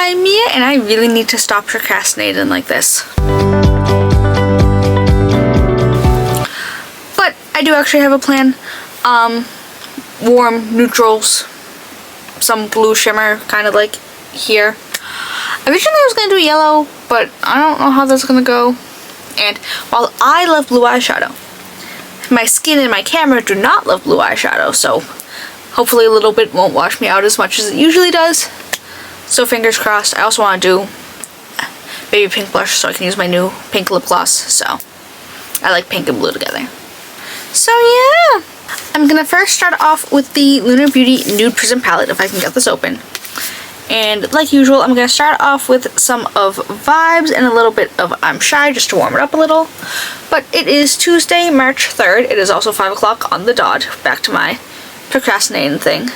I'm Mia, and I really need to stop procrastinating like this. But I do actually have a plan. Warm neutrals, some blue shimmer, kind of like here. Originally I was going to do yellow, but I don't know how that's going to go. And while I love blue eyeshadow, my skin and my camera do not love blue eyeshadow, so hopefully a little bit won't wash me out as much as it usually does. So fingers crossed. I also want to do baby pink blush so I can use my new pink lip gloss. So I like pink and blue together. So yeah, I'm gonna first start off with the Lunar Beauty Nude Prism palette if I can get this open. And like usual, I'm gonna start off with some of Vibes and a little bit of I'm Shy just to warm it up a little. But it is Tuesday, March 3rd. It is also 5 o'clock on the dot. Back to my procrastinating thing.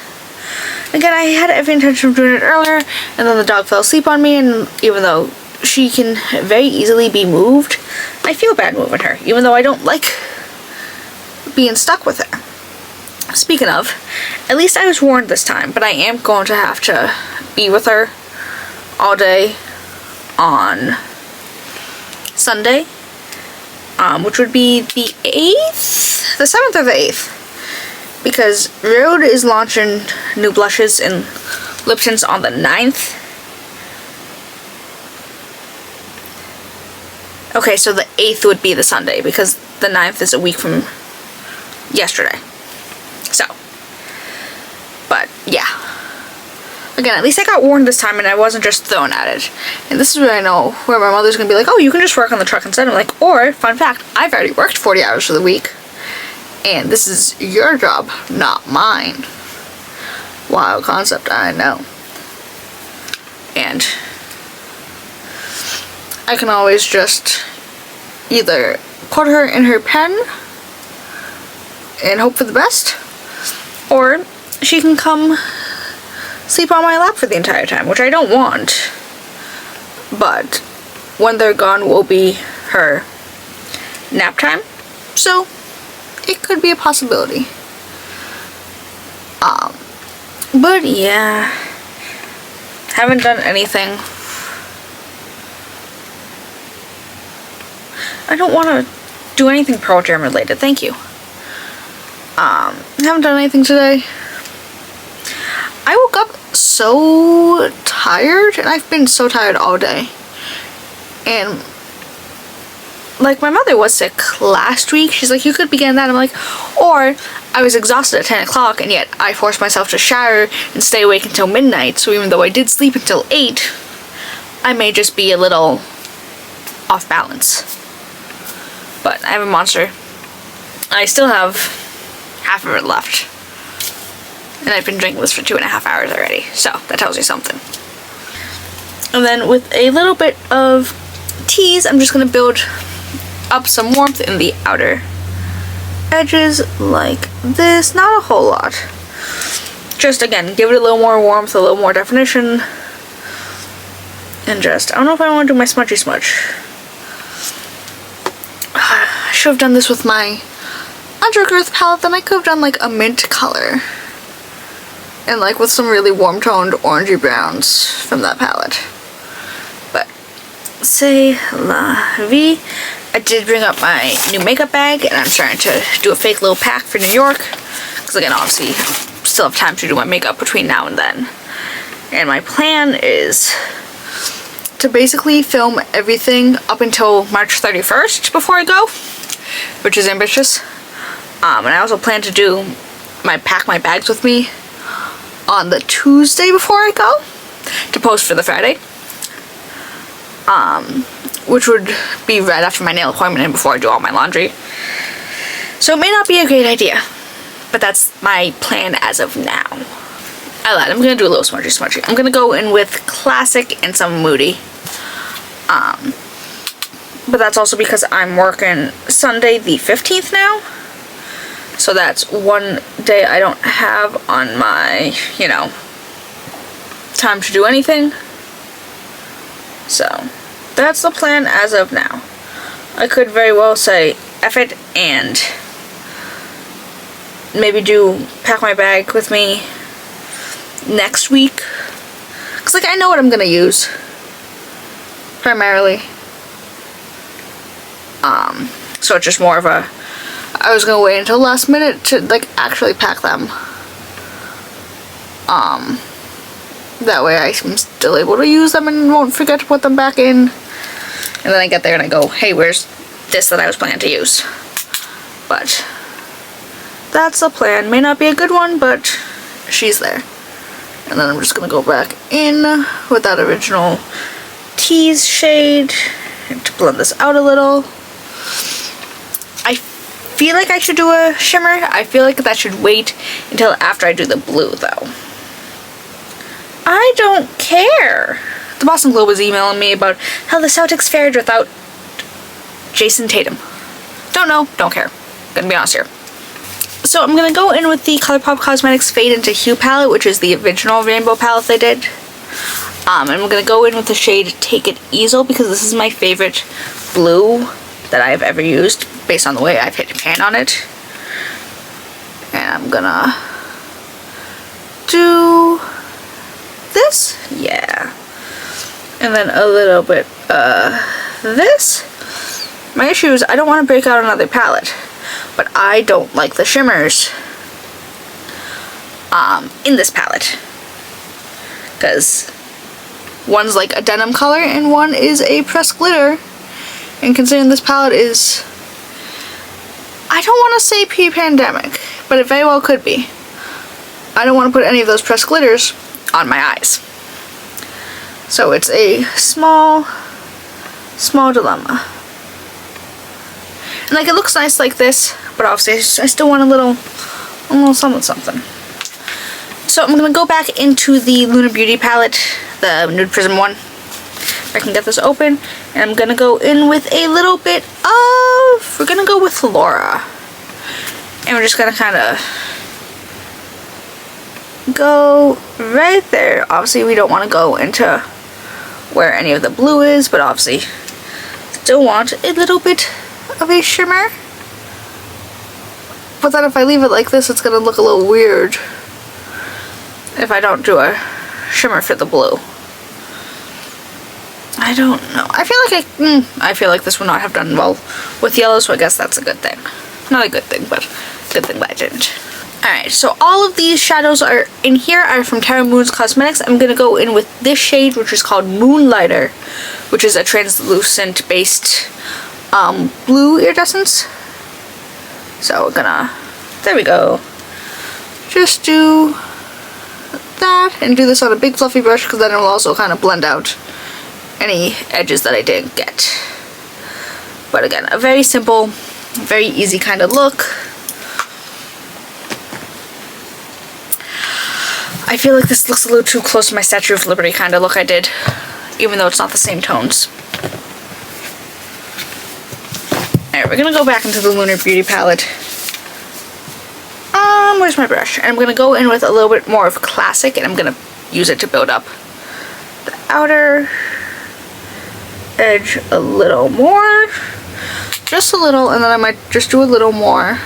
Again, I had every intention of doing it earlier, and then the dog fell asleep on me, and even though she can very easily be moved, I feel bad moving her, even though I don't like being stuck with her. Speaking of, at least I was warned this time, but I am going to have to be with her all day on Sunday, which would be the 8th? The 7th or the 8th? Because Nude is launching new blushes and lip tints on the 9th. Okay, so the 8th would be the Sunday, because the 9th is a week from yesterday. So, but yeah. Again, at least I got warned this time and I wasn't just thrown at it. And this is where I know where my mother's gonna be like, oh, you can just work on the truck instead. I'm like, or, fun fact, I've already worked 40 hours for the week. And this is your job, not mine. Wild concept, I know. And I can always just either put her in her pen and hope for the best, or she can come sleep on my lap for the entire time, which I don't want. But when they're gone will be her nap time, so it could be a possibility. But yeah, haven't done anything. I don't want to do anything Pearl Jam related, thank you. Haven't done anything today. I woke up so tired, and I've been so tired all day. And like, my mother was sick last week. She's like, you could be getting that. I'm like, or I was exhausted at 10 o'clock, and yet I forced myself to shower and stay awake until midnight. So even though I did sleep until 8, I may just be a little off balance. But I have a Monster. I still have half of it left. And I've been drinking this for 2.5 hours already. So that tells you something. And then with a little bit of tease, I'm just going to build up some warmth in the outer edges like this. Not a whole lot. Just, again, give it a little more warmth, a little more definition. And just, I don't know if I want to do my smudgy smudge. I should have done this with my Undergrowth palette. Then I could have done like a mint color. And like with some really warm toned orangey browns from that palette. But c'est la vie. I did bring up my new makeup bag, and I'm starting to do a fake little pack for New York. Because again, obviously, still have time to do my makeup between now and then. And my plan is to basically film everything up until March 31st before I go. Which is ambitious. And I also plan to do pack my bags with me on the Tuesday before I go to post for the Friday. Which would be right after my nail appointment and before I do all my laundry. So it may not be a great idea, but that's my plan as of now. I lied, I'm gonna do a little smudgy. I'm gonna go in with Classic and some Moody. But that's also because I'm working Sunday the 15th now. So that's one day I don't have on my, you know, time to do anything. So that's the plan as of now. I could very well say F it and maybe pack my bag with me next week. Because like, I know what I'm gonna use primarily. So it's just more of a, I was gonna wait until last minute to like actually pack them. That way I'm still able to use them and won't forget to put them back in. And then I get there and I go, hey, where's this that I was planning to use? But that's the plan. May not be a good one, but she's there. And then I'm just gonna go back in with that original tease shade and to blend this out a little. I feel like I should do a shimmer. I feel like that should wait until after I do the blue though. I don't care. The Boston Globe was emailing me about how the Celtics fared without Jason Tatum. Don't know, don't care. Gonna be honest here. So I'm gonna go in with the Colourpop Cosmetics Fade into Hue palette, which is the original rainbow palette they did. And I'm gonna go in with the shade Take It Easel because this is my favorite blue that I've ever used based on the way I've hit pan on it. And I'm gonna do this, yeah. And then a little bit this. My issue is I don't want to break out another palette, but I don't like the shimmers in this palette because one's like a denim color and one is a pressed glitter, and considering this palette is, I don't want to say pre-pandemic, but it very well could be. I don't want to put any of those pressed glitters on my eyes. So it's a small dilemma. And like, it looks nice like this, but obviously I still want a little something. So I'm gonna go back into the Lunar Beauty palette, the Nude Prism one. If I can get this open, and I'm gonna go in with a little bit of, we're gonna go with Laura. And we're just gonna kind of go right there. Obviously we don't want to go into where any of the blue is, but obviously still want a little bit of a shimmer. But then if I leave it like this, it's gonna look a little weird if I don't do a shimmer for the blue. I don't know. I feel like this would not have done well with yellow, so I guess that's a good thing. Not a good thing, but good thing that I didn't. Alright, so all of these shadows are in here are from Terra Moon's Cosmetics. I'm going to go in with this shade, which is called Moonlighter, which is a translucent based blue iridescence. So we're gonna, there we go. Just do that and do this on a big fluffy brush because then it will also kind of blend out any edges that I didn't get. But again, a very simple, very easy kind of look. I feel like this looks a little too close to my Statue of Liberty kind of look I did, even though it's not the same tones. Alright, we're gonna go back into the Lunar Beauty palette. Where's my brush? And I'm gonna go in with a little bit more of Classic, and I'm gonna use it to build up the outer edge a little more. Just a little, and then I might just do a little more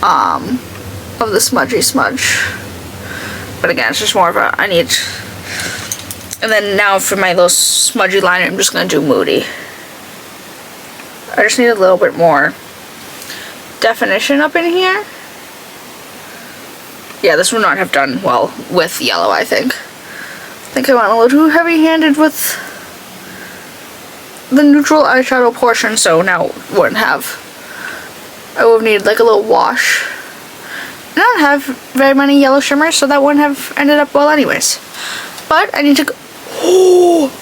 of the smudgy smudge. But again, it's just more of a, I need, and then now for my little smudgy liner, I'm just gonna do Moody. I just need a little bit more definition up in here. Yeah, this would not have done well with yellow, I think. I think I went a little too heavy-handed with the neutral eyeshadow portion, so now wouldn't have. I would have needed like a little wash. I don't have very many yellow shimmers, so that wouldn't have ended up well anyways. But I need to go. Oh!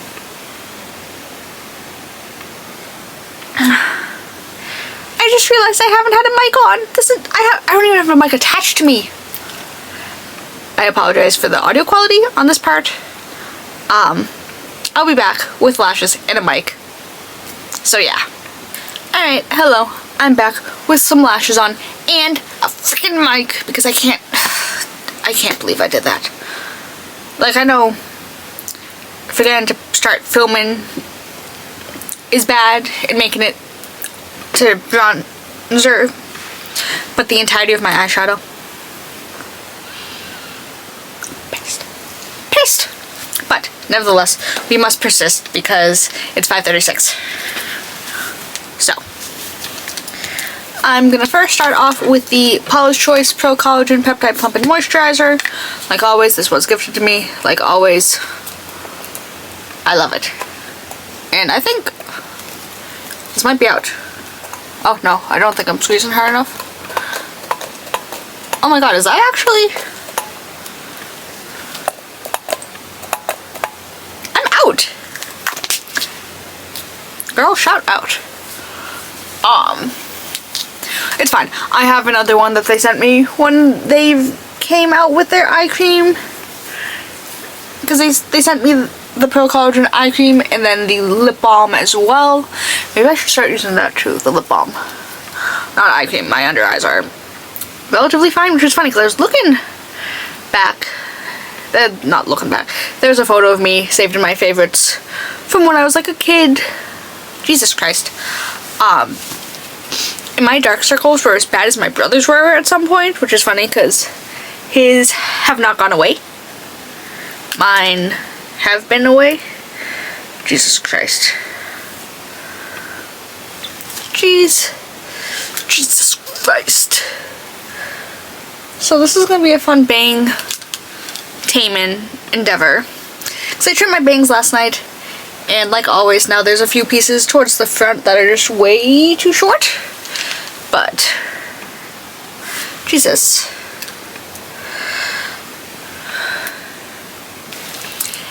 I just realized I haven't had a mic on. This is, I don't even have a mic attached to me. I apologize for the audio quality on this part. I'll be back with lashes and a mic. So yeah. Alright, hello. I'm back with some lashes on and a freaking mic because I can't believe I did that. Like, I know forgetting to start filming is bad and making it to bronzer, but the entirety of my eyeshadow, pissed. nevertheless, we must persist because it's 5:36. So, I'm gonna first start off with the Paula's Choice Pro Collagen Peptide Plumping Moisturizer. Like always, this was gifted to me. Like always, I love it. And I think this might be out. Oh no, I don't think I'm squeezing hard enough. Oh my god, is that actually... I'm out! Girl, shout out. It's fine. I have another one that they sent me when they came out with their eye cream. Because they sent me the Pro Collagen eye cream and then the lip balm as well. Maybe I should start using that too, the lip balm. Not eye cream, my under eyes are relatively fine, which is funny because I was looking back. Not looking back. There's a photo of me saved in my favorites from when I was like a kid. Jesus Christ. And my dark circles were as bad as my brother's were at some point, which is funny because his have not gone away. Mine have been away. Jesus Christ. Jesus Christ. So this is going to be a fun bang taming endeavor. Because I trimmed my bangs last night. And like always now there's a few pieces towards the front that are just way too short. But, Jesus.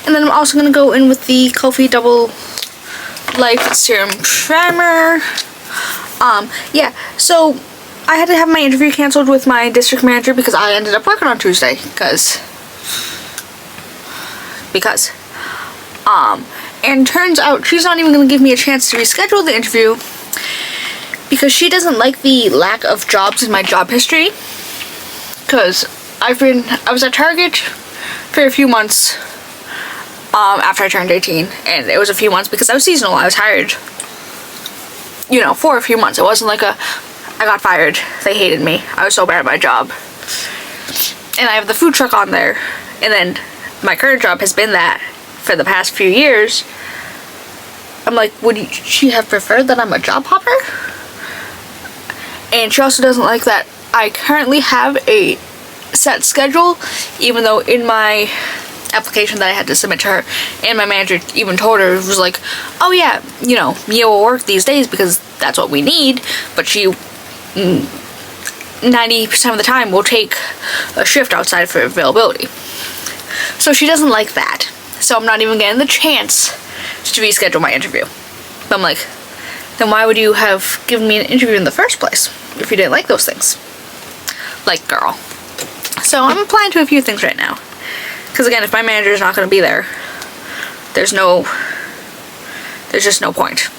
And then I'm also going to go in with the Kulfi Double Life Serum Primer. Yeah, so I had to have my interview canceled with my district manager because I ended up working on Tuesday. And turns out she's not even going to give me a chance to reschedule the interview because she doesn't like the lack of jobs in my job history. Because I was at Target for a few months after I turned 18, and it was a few months because I was seasonal. I was hired, you know, for a few months. It wasn't like I got fired. They hated me. I was so bad at my job. And I have the food truck on there, and then my current job has been that for the past few years. I'm like, would she have preferred that I'm a job hopper? And she also doesn't like that I currently have a set schedule, even though in my application that I had to submit to her, and my manager even told her, was like, oh yeah, you know, Mia will work these days because that's what we need, but she 90% of the time will take a shift outside for availability. So she doesn't like that. So I'm not even getting the chance to reschedule my interview. But I'm like, then why would you have given me an interview in the first place if you didn't like those things? Like, girl. So I'm applying to a few things right now. Because again, if my manager is not going to be there, there's just no point.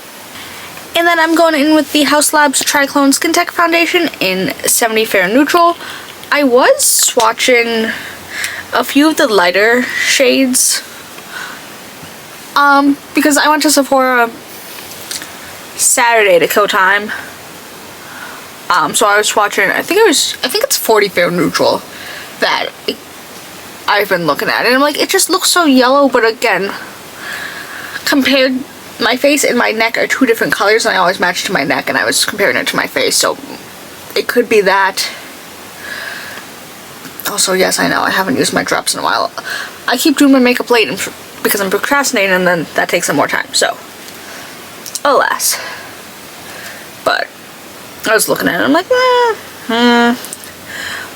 And then I'm going in with the Haus Labs Trichlone Skin Tech Foundation in 70 Fair Neutral. I was swatching a few of the lighter shades because I went to Sephora Saturday to kill time. So I was swatching, I think it's 40 Fair Neutral that I've been looking at, and I'm like, it just looks so yellow, but again, compared, my face and my neck are two different colors, and I always match to my neck, and I was comparing it to my face, so it could be that. Also, yes, I know, I haven't used my drops in a while. I keep doing my makeup late because I'm procrastinating, and then that takes some more time, so alas. But I was looking at it, I'm like,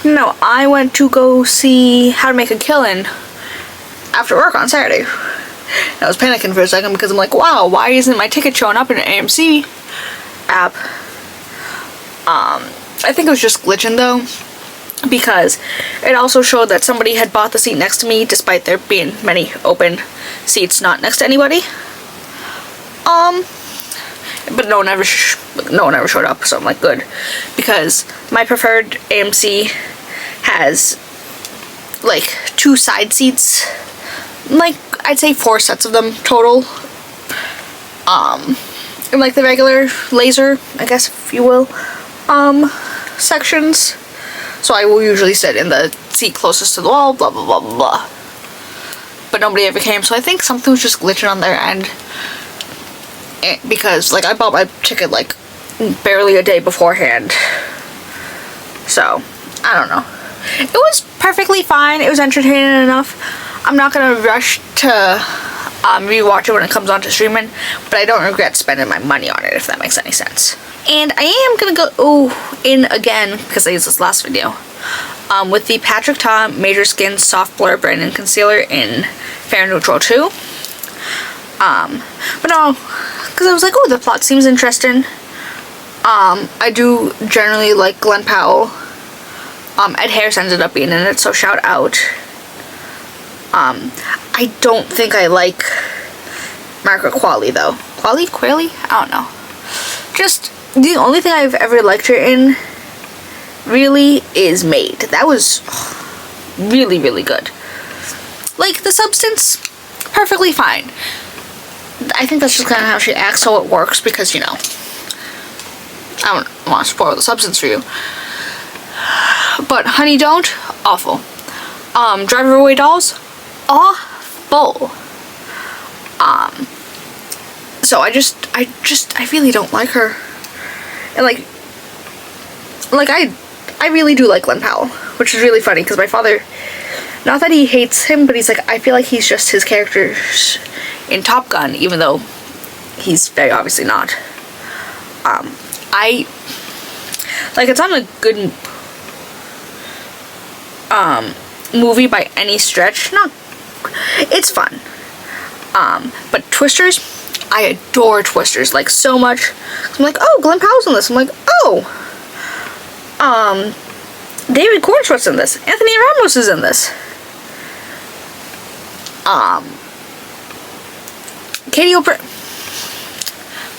no, I went to go see How to Make a Killin' after work on Saturday. And I was panicking for a second because I'm like, wow, why isn't my ticket showing up in an AMC app? I think it was just glitching though, because it also showed that somebody had bought the seat next to me despite there being many open seats not next to anybody. But no one ever showed up, so I'm like, good, because my preferred AMC has like 2 side seats, like I'd say 4 sets of them total, in like the regular laser, I guess if you will, sections. So I will usually sit in the seat closest to the wall, blah blah blah blah blah. but nobody ever came, so I think something was just glitching on their end. Because, like, I bought my ticket, like, barely a day beforehand. So, I don't know. It was perfectly fine. It was entertaining enough. I'm not gonna rush to rewatch it when it comes on to streaming, but I don't regret spending my money on it, if that makes any sense. And I am gonna go in again, because I used this last video, with the Patrick Ta Major Skin Soft Blur Branding Concealer in Fair Neutral 2. But no, because I was like, oh, the plot seems interesting. I do generally like Glen Powell. Ed Harris ended up being in it, so shout out. I don't think I like Margaret Qualley though. Qualley? I don't know. Just the only thing I've ever liked her in really is Made. That was really, really good. Like, the substance, perfectly fine. I think that's just kind of how she acts, so it works, because, you know, I don't want to spoil the substance for you. But Honey Don't, awful. Drive Away Dolls, awful. So I really don't like her. And like I really do like Glen Powell, which is really funny, because my father, not that he hates him, but he's like, I feel like he's just his character in Top Gun, even though he's very obviously not. It's not a good movie by any stretch. It's fun. But Twisters, I adore Twisters, like, so much. I'm like, oh, Glen Powell's in this. I'm like, oh, David Cornsworth's in this. Anthony Ramos is in this. Katie O'Brien.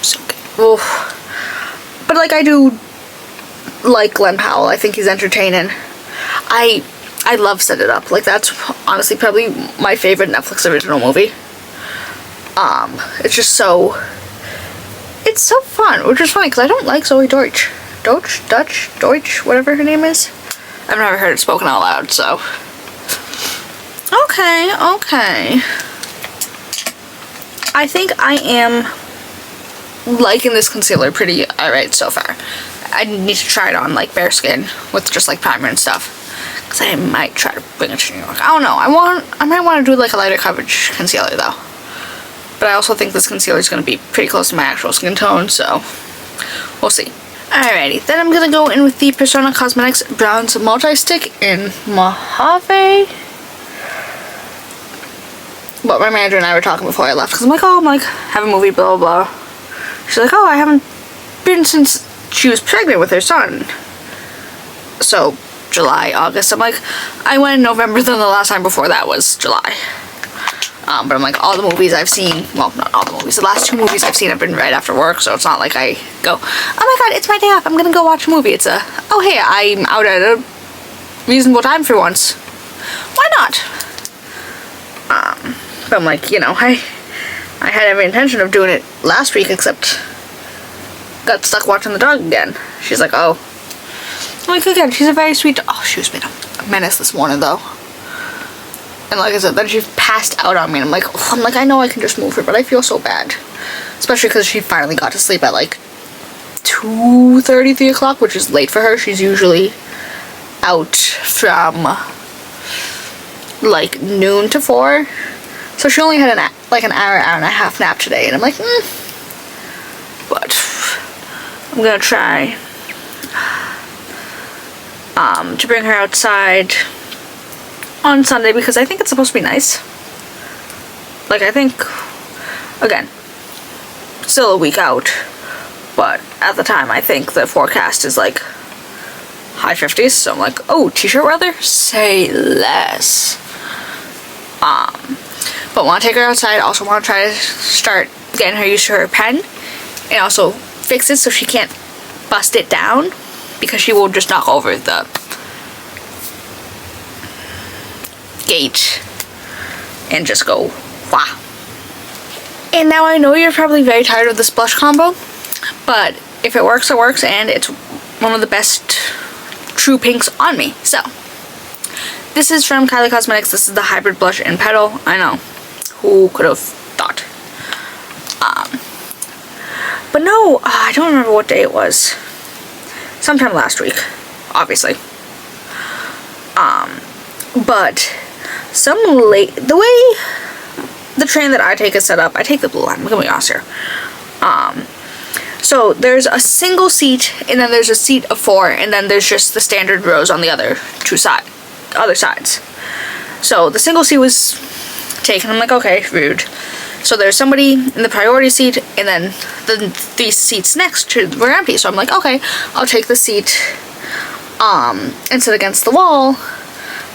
So good. Oof. But, like, I do like Glen Powell. I think he's entertaining. I love Set It Up. Like, that's honestly probably my favorite Netflix original movie. It's just so... It's so fun, which is funny, because I don't like Zoe Deutsch, whatever her name is. I've never heard it spoken out loud, so... Okay. I think I am liking this concealer pretty alright so far. I need to try it on, like, bare skin with just, like, primer and stuff. Because I might try to bring it to New York. I don't know. I might want to do, like, a lighter coverage concealer, though. But I also think this concealer is going to be pretty close to my actual skin tone, so we'll see. Alrighty, then I'm going to go in with the Persona Cosmetics Bronze Multi-Stick in Mojave. But my manager and I were talking before I left, because I'm like, have a movie, blah, blah, blah. She's like, oh, I haven't been since she was pregnant with her son. So, July, August. I'm like, I went in November, then the last time before that was July. But I'm like, all the movies I've seen, well, not all the movies, the last 2 movies I've seen have been right after work, so it's not like I go, oh my god, it's my day off, I'm gonna go watch a movie. It's a, oh hey, I'm out at a reasonable time for once. Why not? But I'm like, you know, I had every intention of doing it last week, except got stuck watching the dog again. She's like, oh. I'm like, again, she's a very sweet, oh, she was being a menace this morning, though. And like I said, then she passed out on me, and I'm like, I know I can just move her, but I feel so bad. Especially because she finally got to sleep at like 2:30, 3 o'clock, which is late for her. She's usually out from like noon to 4. So she only had an hour and a half nap today, and I'm like, But I'm gonna try to bring her outside on Sunday, because I think it's supposed to be nice. Like, I think, again, still a week out, but at the time I think the forecast is like high 50s, so I'm like, oh, t-shirt weather? Say less. But want to take her outside. Also want to try to start getting her used to her pen, and also fix it so she can't bust it down, because she will just knock over the gate and just go wah. And now I know you're probably very tired of this blush combo, but if it works, it works, and it's one of the best true pinks on me. So This is from Kylie Cosmetics. This is the Hybrid Blush in Petal. I know. Who could have thought? But no, I don't remember what day it was. Sometime last week, obviously. But the way the train that I take is set up, I take the blue line. I'm gonna be honest here. So there's a single seat, and then there's a seat of 4, and then there's just the standard rows on the other sides. So the single seat was taken. I'm like, okay, rude. So there's somebody in the priority seat, and then these seats next to were empty. So I'm like, okay, I'll take the seat and sit against the wall.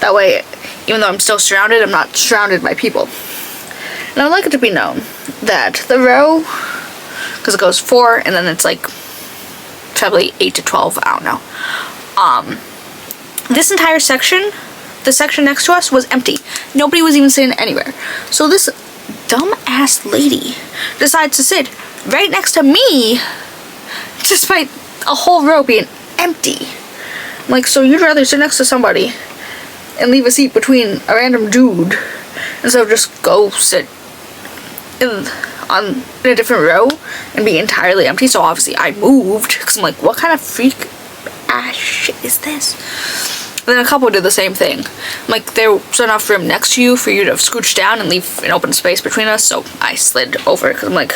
That way, even though I'm still surrounded, I'm not surrounded by people. And I would like it to be known that the row, because it goes 4, and then it's like probably 8 to 12, I don't know. This entire section, the section next to us, was empty. Nobody was even sitting anywhere. So this dumb-ass lady decides to sit right next to me, despite a whole row being empty. I'm like, so you'd rather sit next to somebody and leave a seat between a random dude instead of just go sit in a different row and be entirely empty? So obviously I moved, because I'm like, what kind of freak ass shit is this? And then a couple did the same thing. I'm like, there's enough room next to you for you to scooch down and leave an open space between us, so I slid over, because I'm like,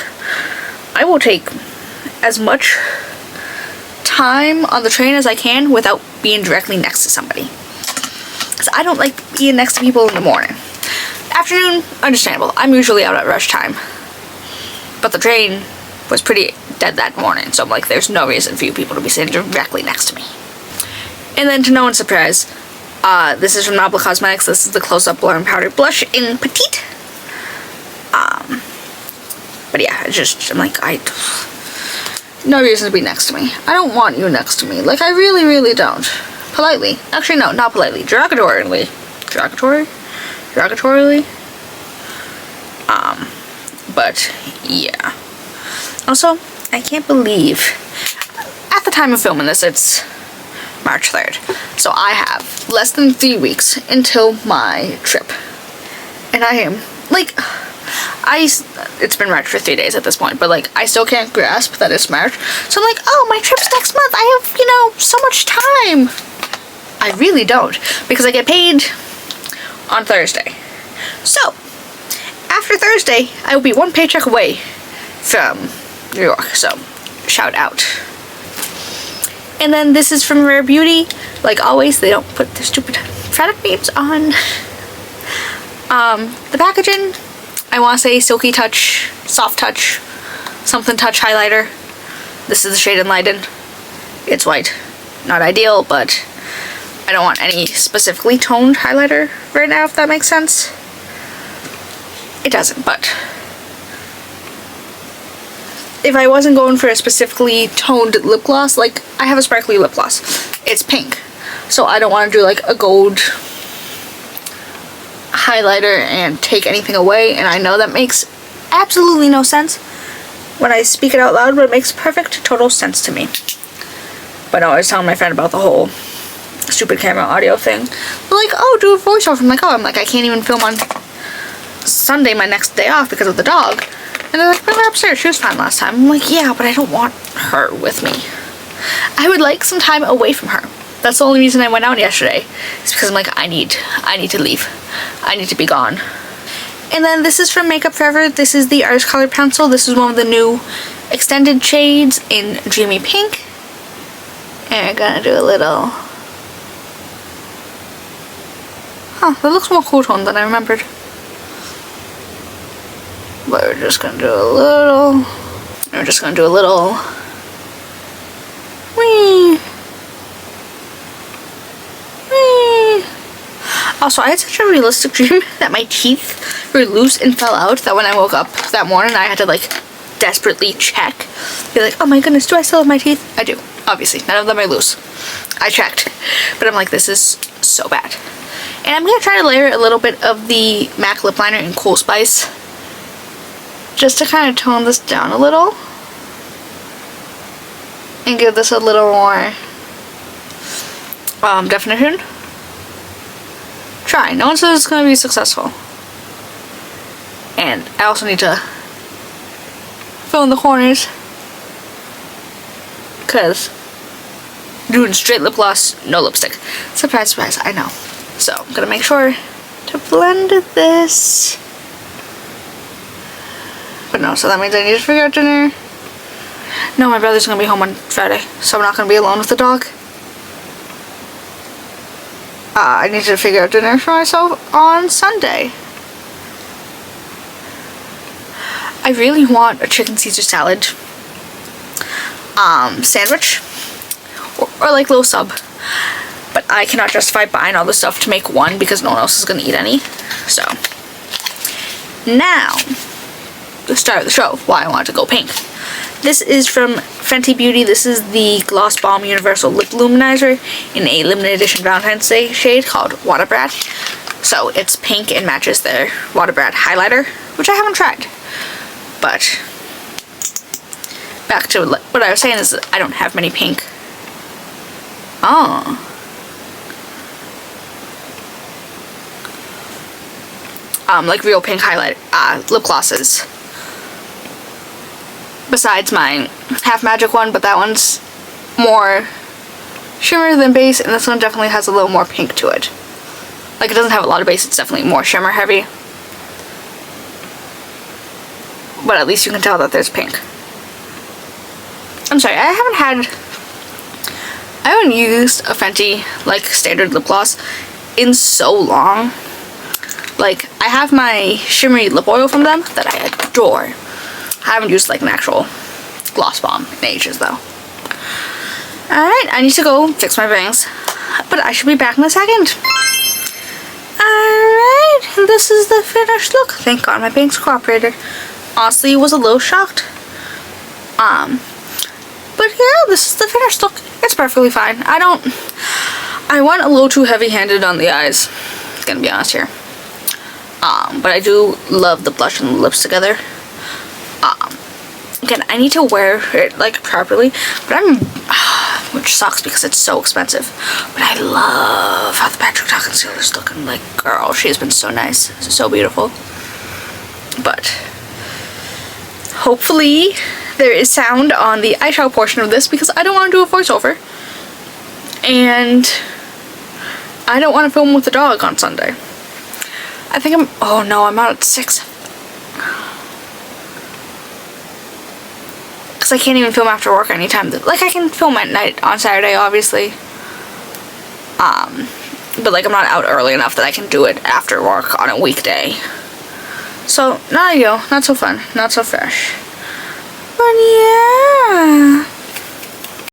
I will take as much time on the train as I can without being directly next to somebody. Because I don't like being next to people in the morning. Afternoon, understandable. I'm usually out at rush time. But the train was pretty dead that morning, so I'm like, there's no reason for you people to be sitting directly next to me. And then, to no one's surprise, this is from Nabla Cosmetics. This is the Close-Up Blur and Powder Blush in Petite. But yeah, I'm like, no reason to be next to me. I don't want you next to me. Like, I really, really don't. Politely. Actually, no, not politely. Derogatorily. Derogatorily? But, yeah. Also, I can't believe, at the time of filming this, it's March 3rd. So I have less than 3 weeks until my trip. And I am, like, it's been March for 3 days at this point, but, like, I still can't grasp that it's March. So I'm like, oh, my trip's next month. I have, so much time. I really don't, because I get paid on Thursday. So, after Thursday, I will be one paycheck away from New York, so shout out. And then this is from Rare Beauty. Like always, they don't put their stupid product names on the packaging. I want to say Silky Touch, Soft Touch, something touch highlighter. This is the shade Enlighten. It's white. Not ideal, but I don't want any specifically toned highlighter right now, if that makes sense. It doesn't, but if I wasn't going for a specifically toned lip gloss, like, I have a sparkly lip gloss. It's pink. So I don't want to do, like, a gold highlighter and take anything away. And I know that makes absolutely no sense when I speak it out loud, but it makes perfect, total sense to me. But no, I was telling my friend about the whole stupid camera audio thing. They're like, oh, do a voiceover. I'm like, I can't even film on Sunday, my next day off, because of the dog. And they're like, bring her upstairs, she was fine last time. I'm like, yeah, but I don't want her with me. I would like some time away from her. That's the only reason I went out yesterday. It's because I'm like, I need to leave. I need to be gone. And then this is from Makeup Forever. This is the Artist Color Pencil. This is one of the new extended shades in Dreamy Pink. And I'm gonna do a little... Huh, that looks more cool tone than I remembered. But we're just gonna do a little... Whee! Whee! Also, I had such a realistic dream that my teeth were loose and fell out, that when I woke up that morning, I had to, like, desperately check. Be like, oh my goodness, do I still have my teeth? I do. Obviously, none of them are loose. I checked. But I'm like, this is so bad. And I'm gonna try to layer a little bit of the MAC lip liner in Cool Spice, just to kind of tone this down a little and give this a little more definition. try. No one says it's going to be successful. And I also need to fill in the corners. Because doing straight lip gloss, no lipstick. Surprise, surprise, I know. So I'm going to make sure to blend this. But no, so that means I need to figure out dinner. No, my brother's going to be home on Friday, so I'm not going to be alone with the dog. I need to figure out dinner for myself on Sunday. I really want a chicken Caesar salad sandwich or like little sub, but I cannot justify buying all this stuff to make one because no one else is going to eat any. So now the start of the show, why I want to go pink. This is from Fenty Beauty. This is the Gloss Balm Universal Lip Luminizer in a limited edition Valentine's Day shade called Water Brat. So it's pink and matches their Water Brat highlighter, which I haven't tried. But back to what I was saying is I don't have many pink. Oh. Like real pink highlight lip glosses. Besides my Half Magic one, but that one's more shimmer than base, and this one definitely has a little more pink to it. Like, it doesn't have a lot of base, it's definitely more shimmer heavy. But at least you can tell that there's pink. I'm sorry, I haven't used a Fenty, like, standard lip gloss in so long. Like, I have my shimmery lip oil from them that I adore. I haven't used like an actual gloss bomb in ages though. Alright, I need to go fix my bangs, but I should be back in a second. Alright, this is the finished look. Thank God my bangs cooperated. Honestly, was a little shocked. But yeah, this is the finished look. It's perfectly fine. I went a little too heavy-handed on the eyes. Gonna be honest here. But I do love the blush and the lips together. Again, I need to wear it like properly, but which sucks because it's so expensive. But I love how the Patrick Ta concealer is looking. Like, girl, she has been so nice, so beautiful. But hopefully there is sound on the eyeshadow portion of this because I don't want to do a voiceover, and I don't want to film with the dog on Sunday. I think oh no, I'm out at 6. Because I can't even film after work anytime. Like, I can film at night on Saturday, obviously. But like, I'm not out early enough that I can do it after work on a weekday. So, not ideal, not so fun, not so fresh. But